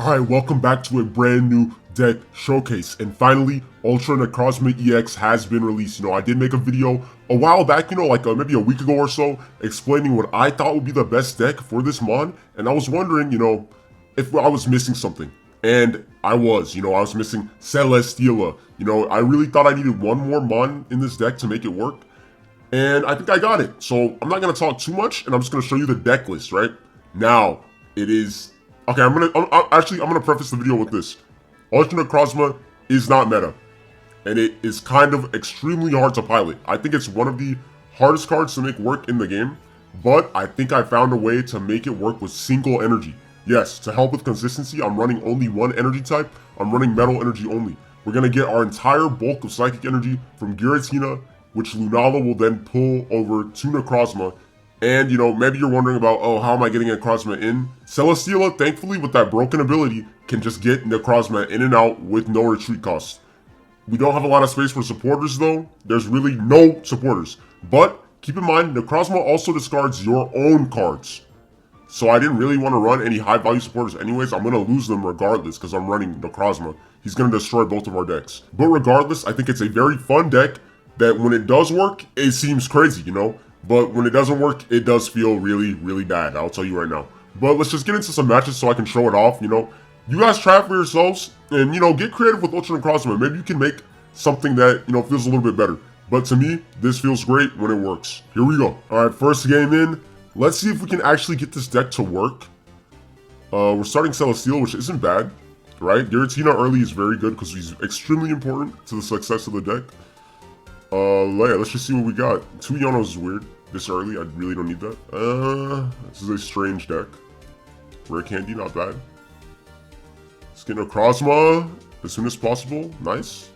Alright, welcome back to a brand new deck showcase, and finally, Ultra NECROZMA EX has been released. I did make a video a while back, like maybe a week ago or so, explaining what I thought would be the best deck for this mon, and I was wondering, if I was missing something. And I was missing Celesteela. I really thought I needed one more mon in this deck to make it work, and I think I got it. So I'm not going to talk too much, and I'm just going to show you the deck list, right? Now, it is... Okay, I'm gonna preface the video with this. Ultra NECROZMA is not meta, and it is kind of extremely hard to pilot. I think it's one of the hardest cards to make work in the game, but I think I found a way to make it work with single energy. Yes, to help with consistency, I'm running only one energy type. I'm running metal energy only. We're gonna get our entire bulk of psychic energy from Giratina, which Lunala will then pull over to NECROZMA. And, maybe you're wondering about, oh, how am I getting NECROZMA in? Celesteela, thankfully, with that broken ability, can just get NECROZMA in and out with no retreat costs. We don't have a lot of space for supporters, though. There's really no supporters. But, keep in mind, NECROZMA also discards your own cards. So I didn't really want to run any high-value supporters anyways. I'm going to lose them regardless because I'm running NECROZMA. He's going to destroy both of our decks. But regardless, I think it's a very fun deck that when it does work, it seems crazy, But when it doesn't work, it does feel really, really bad. I'll tell you right now. But let's just get into some matches so I can show it off, You guys try it for yourselves and, get creative with Ultra NECROZMA. Maybe you can make something that, feels a little bit better. But to me, this feels great when it works. Here we go. All right, first game in. Let's see if we can actually get this deck to work. We're starting Celesteela, which isn't bad, right? Giratina early is very good because he's extremely important to the success of the deck. Let's just see what we got. 2 Ionos is weird. This early, I really don't need that. This is a strange deck. Rare Candy, not bad. Let's get NECROZMA as soon as possible. Nice.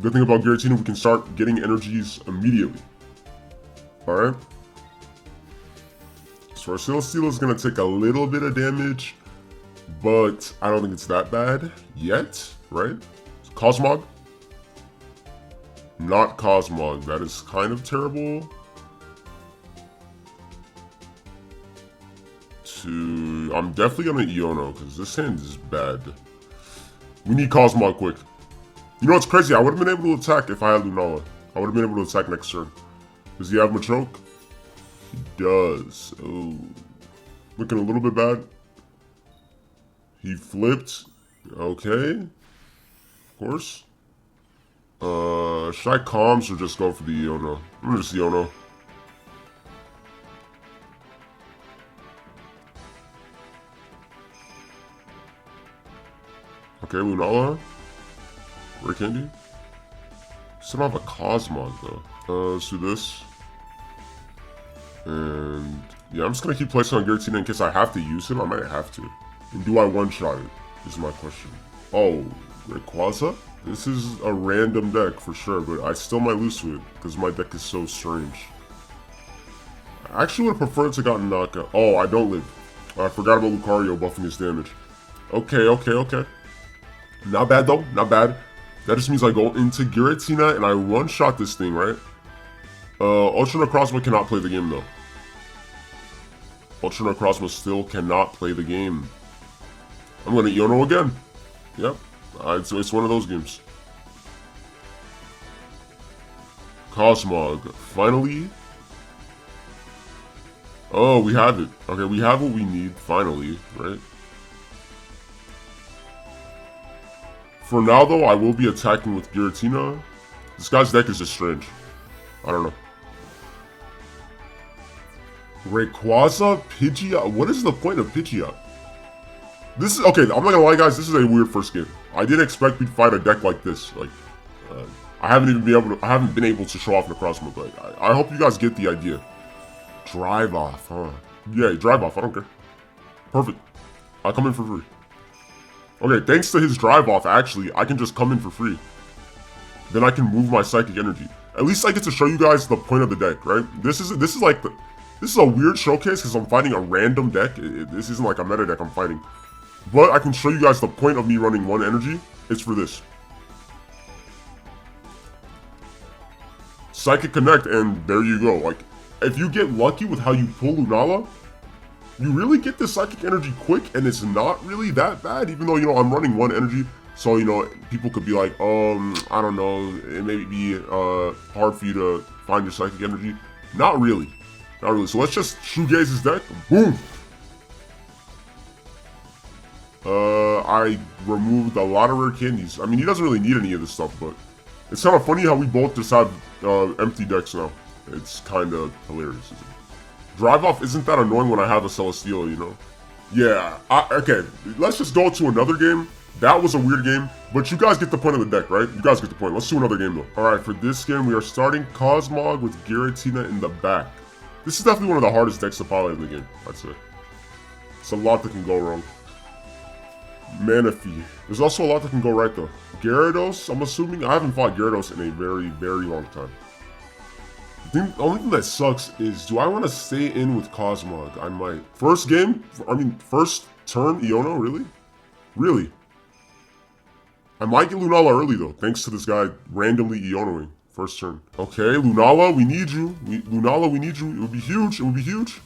Good thing about Giratina, we can start getting energies immediately. Alright. So our Celesteela is going to take a little bit of damage, but I don't think it's that bad yet, right? Cosmog. Not Cosmog, that is kind of terrible. I'm definitely gonna Iono, because this hand is bad. We need Cosmog quick. It's crazy, I would have been able to attack if I had Lunala. I would have been able to attack next turn. Does he have Machoke? He does. Oh. Looking a little bit bad. He flipped. Okay. Of course. Should I Calms or just go for the Iono? I'm gonna just Iono. Okay, Lunala. Rare Candy. Still don't have a Cosmog though. Let's do this. And yeah, I'm just gonna keep placing on Giratina in case I have to use him. I might have to. And do I one-shot it? Is my question. Oh, Rayquaza? This is a random deck for sure, but I still might lose to it because my deck is so strange. I actually would have preferred to gotten knockout. Oh, I don't live. I forgot about Lucario buffing his damage. Okay. Not bad though, not bad. That just means I go into Giratina and I one-shot this thing, right? Ultra NECROZMA cannot play the game though. Ultra NECROZMA still cannot play the game. I'm gonna Iono again. Yep. It's one of those games. Cosmog. Finally. Oh, we have it. Okay, we have what we need, finally, right? For now, though, I will be attacking with Giratina. This guy's deck is just strange. I don't know. Rayquaza? Pidgeot? What is the point of Pidgeot? This is okay. I'm not gonna lie, guys. This is a weird first game. I didn't expect we'd fight a deck like this. I haven't been able to show off NECROZMA, but I hope you guys get the idea. Drive off, huh? Yeah, drive off. I don't care. Perfect. I'll come in for free. Okay, thanks to his drive off, actually, I can just come in for free. Then I can move my psychic energy. At least I get to show you guys the point of the deck, right? This is a weird showcase because I'm fighting a random deck. This isn't like a meta deck I'm fighting. But I can show you guys the point of me running one energy. It's for this. Psychic Connect, and there you go. If you get lucky with how you pull Lunala, you really get the psychic energy quick, and it's not really that bad, even though, you know, I'm running 1 energy. So, you know, people could be like, I don't know, it may be hard for you to find your psychic energy. Not really. Not really. So let's just shoegaze his deck. Boom! I removed a lot of rare candies. I mean, he doesn't really need any of this stuff, but it's kind of funny how we both just have empty decks now. It's kind of hilarious, isn't it? Drive off isn't that annoying when I have a Celesteela, you know? Yeah, okay, let's just go to another game. That was a weird game, but you guys get the point of the deck, right? You guys get the point. Let's do another game, though. Alright, for this game, we are starting Cosmog with Giratina in the back. This is definitely one of the hardest decks to pilot in the game, I'd say. It's a lot that can go wrong. Manaphy. There's also a lot that can go right, though. Gyarados, I'm assuming. I haven't fought Gyarados in a very, very long time. The only thing that sucks is, do I want to stay in with Cosmog? I might. First game? First turn, Iono? Really? Really? I might get Lunala early, though, thanks to this guy randomly Ionoing. First turn. Okay, Lunala, we need you. Lunala, we need you. It would be huge. It would be huge.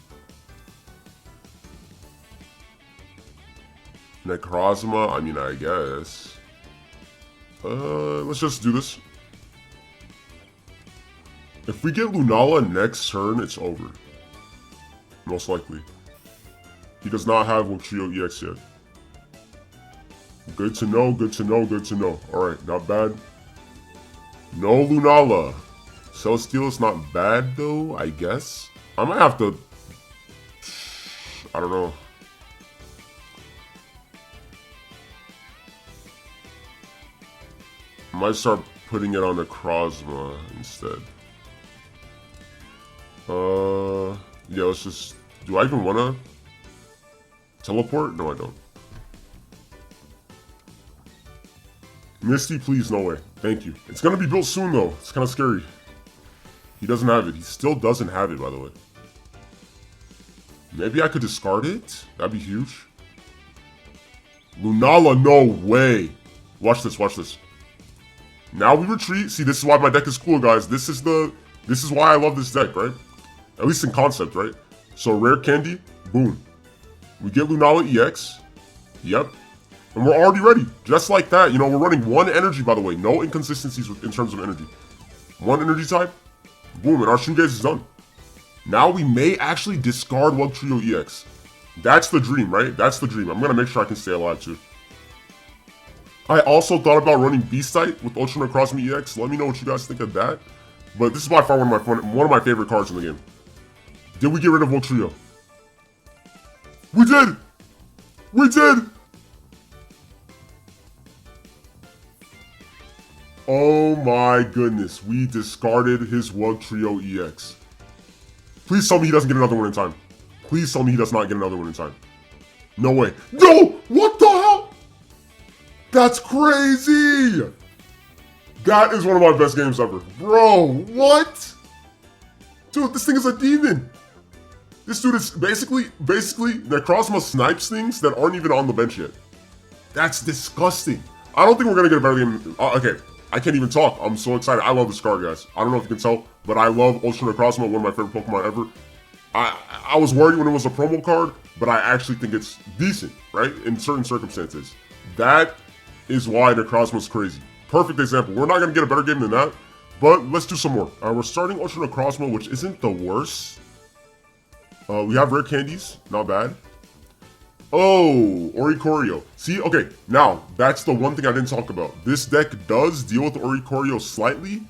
NECROZMA, I mean, I guess. Let's just do this. If we get Lunala next turn, it's over. Most likely. He does not have Trio EX yet. Good to know, good to know, good to know. Alright, not bad. No Lunala. Celesteela's not bad, though, I guess. I might have to... I don't know. I might start putting it on the NECROZMA instead. Yeah, let's just... Do I even want to teleport? No, I don't. Misty, please, no way. Thank you. It's gonna be built soon, though. It's kind of scary. He doesn't have it. He still doesn't have it, by the way. Maybe I could discard it? That'd be huge. Lunala, no way. Watch this, watch this. Now we retreat. See, this is why my deck is cool, guys. This is why I love this deck, right? At least in concept, right? So rare candy, boom. We get Lunala EX. Yep. And we're already ready. Just like that. You know, we're running 1 energy, by the way. No inconsistencies in terms of energy. 1 energy type. Boom, and our shoegaze is done. Now we may actually discard Trio EX. That's the dream, right? That's the dream. I'm going to make sure I can stay alive, too. I also thought about running Beastite with Ultra NECROZMA EX. Let me know what you guys think of that. But this is by far one of my favorite cards in the game. Did we get rid of Voltrio? We did! We did! Oh my goodness, we discarded his Trio EX. Please tell me he doesn't get another one in time. Please tell me he does not get another one in time. No way. No! What the hell? That's crazy! That is one of my best games ever. Bro, what? Dude, this thing is a demon. This dude is basically NECROZMA snipes things that aren't even on the bench yet. That's disgusting. I don't think we're gonna get a better game. Okay, I can't even talk. I'm so excited. I love this card, guys. I don't know if you can tell, but I love Ultra NECROZMA, one of my favorite Pokemon ever. I was worried when it was a promo card, but I actually think it's decent, right? In certain circumstances. That is why NECROZMA's crazy. Perfect example. We're not gonna get a better game than that, but let's do some more. We're starting Ultra NECROZMA, which isn't the worst. We have rare candies, not bad. Oh, Oricorio. See, okay, now, that's the one thing I didn't talk about. This deck does deal with Oricorio slightly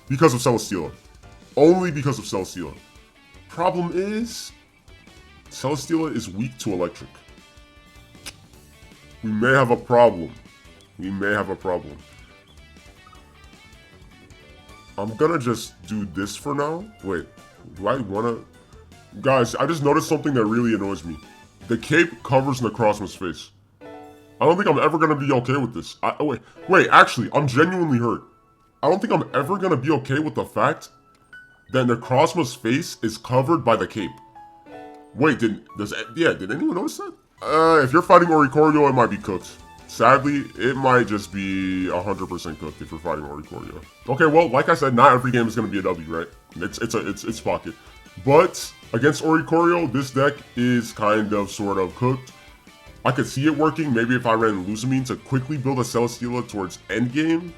because of Celesteela. Only because of Celesteela. Problem is, Celesteela is weak to electric. We may have a problem. We may have a problem. I'm gonna just do this for now. Wait, do I wanna... Guys, I just noticed something that really annoys me. The cape covers NECROZMA's face. I don't think I'm ever gonna be okay with this. Wait, actually, I'm genuinely hurt. I don't think I'm ever gonna be okay with the fact that NECROZMA's face is covered by the cape. Wait, did anyone notice that? If you're fighting Oricorio, it might be cooked. Sadly, it might just be 100% cooked if you're fighting Oricorio. Okay, well, like I said, not every game is gonna be a W, right? It's pocket. But against Oricorio, this deck is kind of sort of cooked. I could see it working maybe if I ran Luzamine to quickly build a Celesteela towards endgame.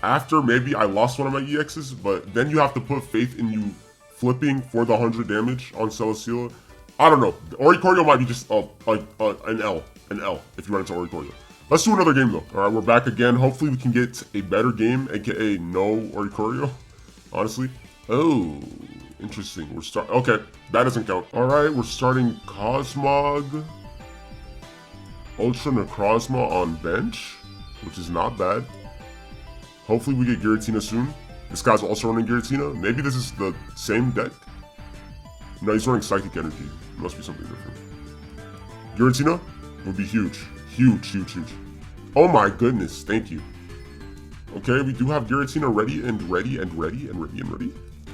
After maybe I lost one of my EXs, but then you have to put faith in you flipping for the 100 damage on Celesteela. I don't know. Oricorio might be just an L if you run into Oricorio. Let's do another game though. Alright, we're back again. Hopefully we can get a better game, aka no Oricorio, honestly. Oh, interesting. Okay, that doesn't count. Alright, we're starting Cosmog. Ultra NECROZMA on bench, which is not bad. Hopefully we get Giratina soon. This guy's also running Giratina. Maybe this is the same deck. No, he's running Psychic Energy. It must be something different. Giratina would be huge. Huge, huge, huge. Oh my goodness, thank you. Okay, we do have Giratina ready.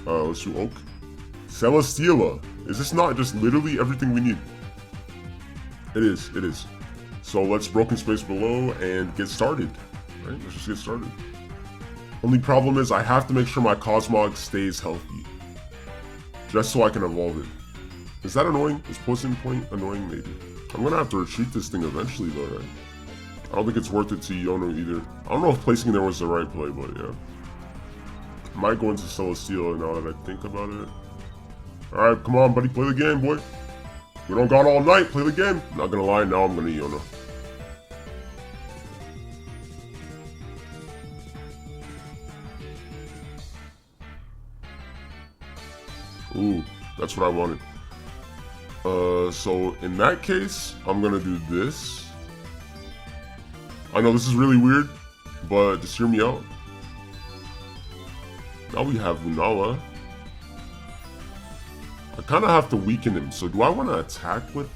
Let's do Oak. Celesteela. Is this not just literally everything we need? It is. So let's Broken Space below and get started. Right, let's just get started. Only problem is I have to make sure my Cosmog stays healthy. Just so I can evolve it. Is that annoying? Is Poison Point annoying? Maybe. I'm gonna have to retreat this thing eventually though, right? I don't think it's worth it to Yono either. I don't know if placing there was the right play, but yeah. I might go into Celesteela now that I think about it. Alright, come on buddy, play the game, boy. We don't got all night, play the game. Not gonna lie, now I'm gonna Yono. Ooh, that's what I wanted. So in that case, I'm gonna do this. I know this is really weird, but just hear me out. Now we have Lunala. I kind of have to weaken him, so do I want to attack with...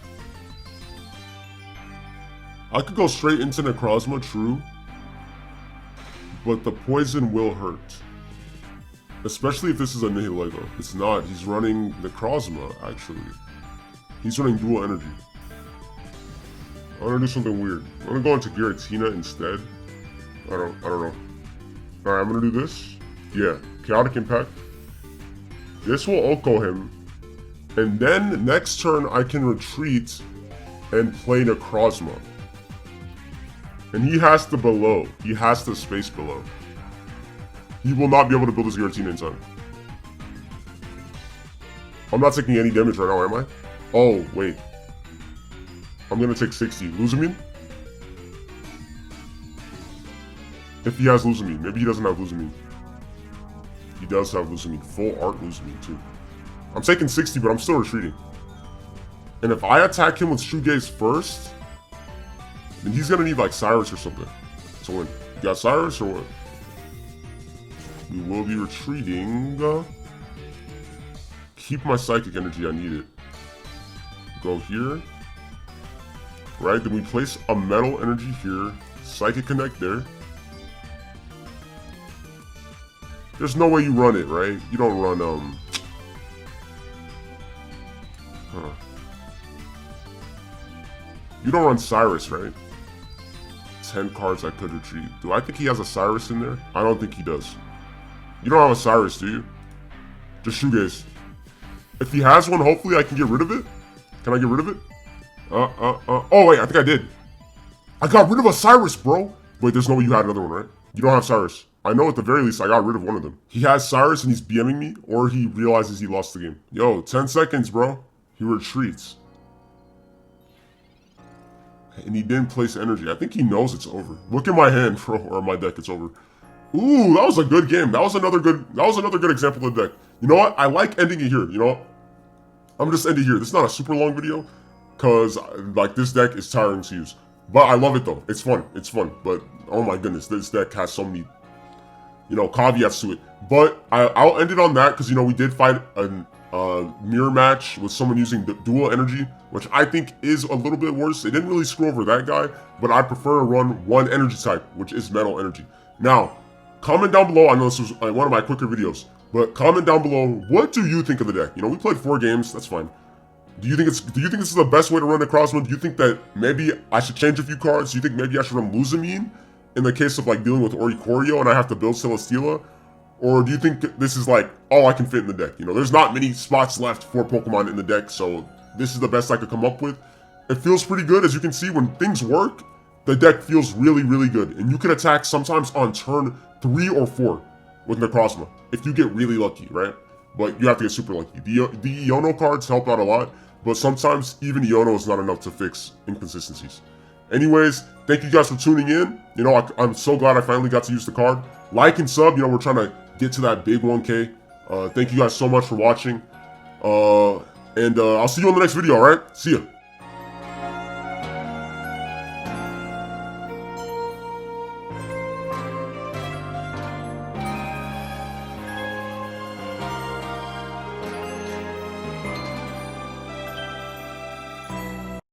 I could go straight into NECROZMA, true. But the poison will hurt. Especially if this is a Nihilego. It's not, he's running NECROZMA, actually. He's running dual energy. I'm gonna do something weird. I'm gonna go into Giratina instead. I don't know. Alright, I'm gonna do this. Yeah, Chaotic Impact. This will Oko him. And then next turn I can retreat and play NECROZMA. And he has to below. He has to space below. He will not be able to build his Giratina in time. I'm not taking any damage right now, am I? Oh, wait. I'm gonna take 60. Luzamine? If he has Luzamine. Maybe he doesn't have Luzamine. He does have Luzamine. Full art Luzamine, too. I'm taking 60, but I'm still retreating. And if I attack him with Shoegaze first, then he's gonna need like Cyrus or something to win. You got Cyrus or what? We will be retreating. Keep my Psychic Energy, I need it. Go here. Right, then we place a Metal Energy here. Psychic Connect there. There's no way you run it, right? You don't run, You don't run Cyrus, right? 10 cards I could retreat. Do I think he has a Cyrus in there? I don't think he does. You don't have a Cyrus, do you? Just Shoegaze. If he has one, hopefully I can get rid of it. Can I get rid of it? Oh wait, I think I did. I got rid of a Cyrus, bro. Wait, there's no way you had another one, right? You don't have Cyrus. I know at the very least I got rid of one of them. He has Cyrus and he's BMing me, or he realizes he lost the game. Yo, 10 seconds, bro. He retreats. And he didn't place energy. I think he knows it's over. Look at my hand, bro, or my deck, it's over. Ooh, that was a good game. That was another good example of the deck. You know what? I like ending it here, you know what? I'm just ending here. This is not a super long video, because like this deck is tiring to use. But I love it though. It's fun. It's fun. But oh my goodness, this deck has so many, you know, caveats to it. But I'll end it on that because, you know, we did fight a mirror match with someone using dual energy, which I think is a little bit worse. It didn't really screw over that guy, but I prefer to run one energy type, which is metal energy. Now, comment down below. I know this was one of my quicker videos, but comment down below. What do you think of the deck? You know, we played 4 games. That's fine. Do you think this is the best way to run NECROZMA? Do you think that maybe I should change a few cards? Do you think maybe I should run Luzamine in the case of like dealing with Oricorio and I have to build Celesteela? Or do you think this is like all I can fit in the deck? You know, there's not many spots left for Pokemon in the deck, so this is the best I could come up with. It feels pretty good. As you can see, when things work, the deck feels really, really good. And you can attack sometimes on turn 3 or 4 with NECROZMA, if you get really lucky, right? But you have to get super lucky. The Iono cards help out a lot, but sometimes even Iono is not enough to fix inconsistencies. Anyways, thank you guys for tuning in. You know, I'm so glad I finally got to use the card. Like and sub, you know, we're trying to get to that big 1K. Thank you guys so much for watching. And I'll see you on the next video, alright? See ya.